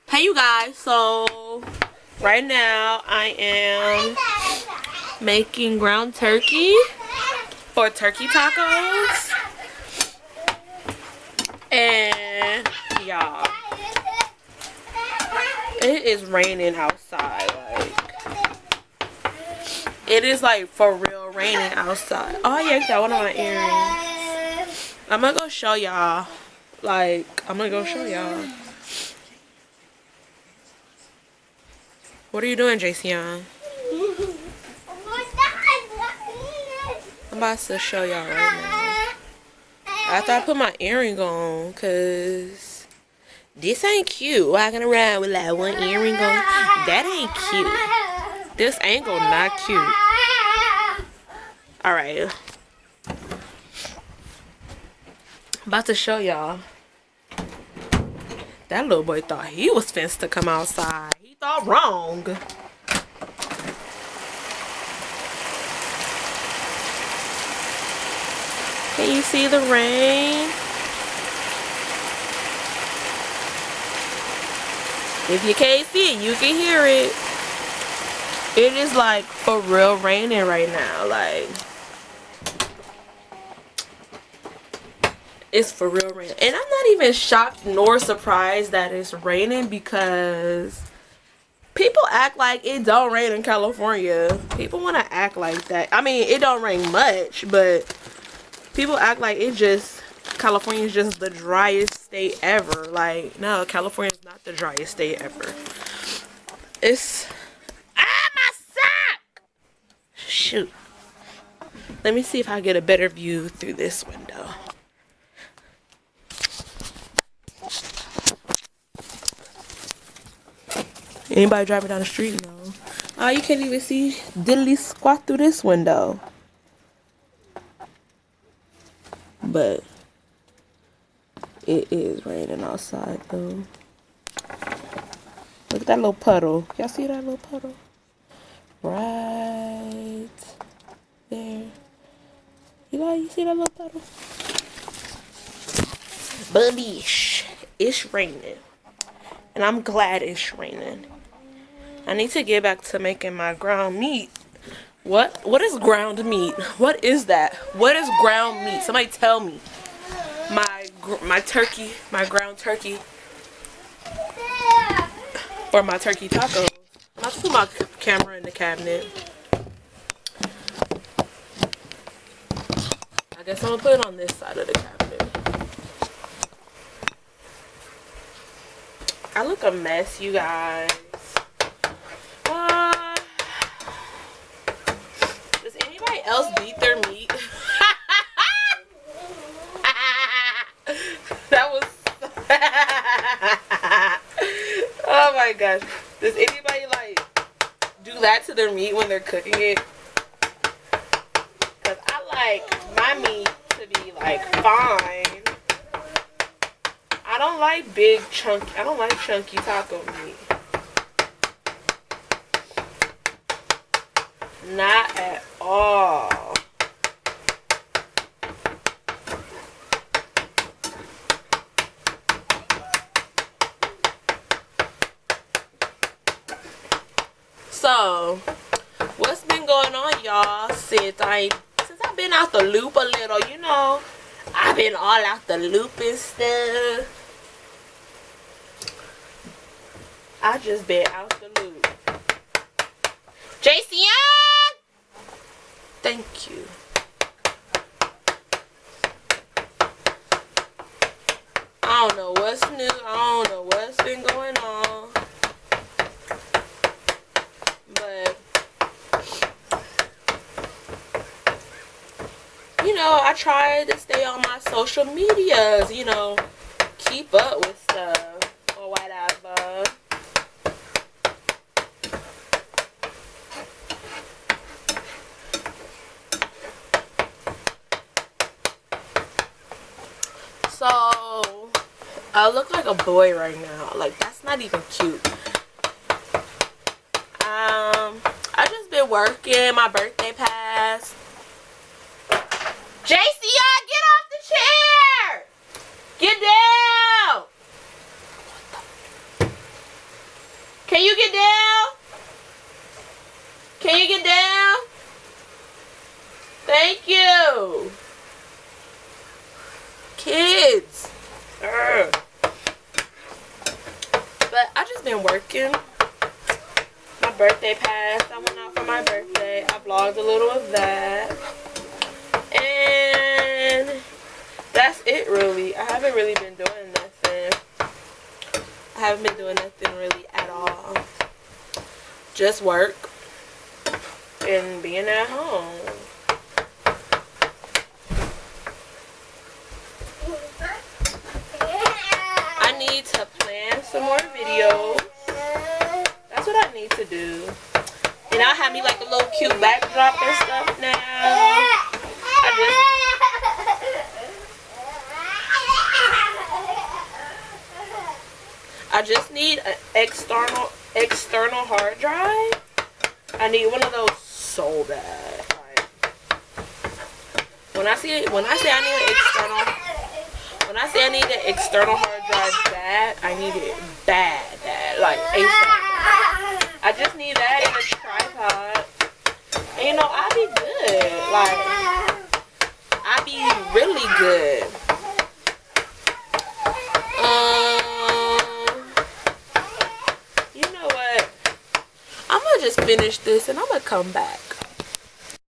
Hey you guys, so right now I am making ground turkey for turkey tacos. And y'all, it is raining outside. Like, it is like for real raining outside. Oh yeah, I got one of my earrings. I'm gonna go show y'all. What are you doing, Jason? I'm about to show y'all right now. After I put my earring on, cause this ain't cute. Walking around with like one earring on. That ain't cute. This angle not cute. Alright. I'm about to show y'all. That little boy thought he was fenced to come outside. He thought wrong. Can you see the rain? If you can't see it, you can hear it. It is like for real raining right now. Like, it's for real raining. And I'm not even shocked nor surprised that it's raining, because people act like it don't rain in California. People want to act like that. I mean, it don't rain much, but people act like it just, California is just the driest state ever. Like, no, California is not the driest state ever. It's, my sock! Shoot. Let me see if I get a better view through this window. Anybody driving down the street? No. Oh, you can't even see diddly squat through this window. But it is raining outside though. Look at that little puddle. Y'all see that little puddle? Right there. You see that little puddle? Bullish. It's raining. And I'm glad it's raining. I need to get back to making my ground meat. What is ground meat? What is that? What is ground meat? Somebody tell me. My turkey, my ground turkey, or my turkey tacos. I'm about to put my camera in the cabinet. I guess I'm gonna put it on this side of the cabinet. I look a mess, you guys. Does anybody else beat their meat? That was oh my gosh. Does anybody like do that to their meat when they're cooking it? Cause I like my meat to be like fine. I don't like chunky taco meat. Not at all. So, what's been going on, y'all, since I've been out the loop a little, you know? I've been all out the loop and stuff. I just been out the loop. JCN! Thank you. I don't know what's new. I don't know what's been going on. But, you know, I try to stay on my social medias, you know, keep up with stuff or whatever. So, I look like a boy right now. Like, that's not even cute. I just been working. My birthday passed. JCI, get off the chair! Get down! Can you get down? Can you get down? Thank you. Kids. Ugh. But I just been working. My birthday passed. I went out for my birthday. I vlogged a little of that. And that's it really. I haven't really been doing nothing. I haven't been doing nothing really at all. Just work and being at home. I need to plan some more videos. That's what I need to do. And I'll have me like a little cute backdrop and stuff now. I just need an external hard drive. I need one of those so bad. Like, when I say I need an external hard drive bad, I need it bad, like ASAP. I just need that and a tripod. And you know, I'll be good. Like, I'll be really good. You know what? I'm gonna just finish this and I'm gonna come back.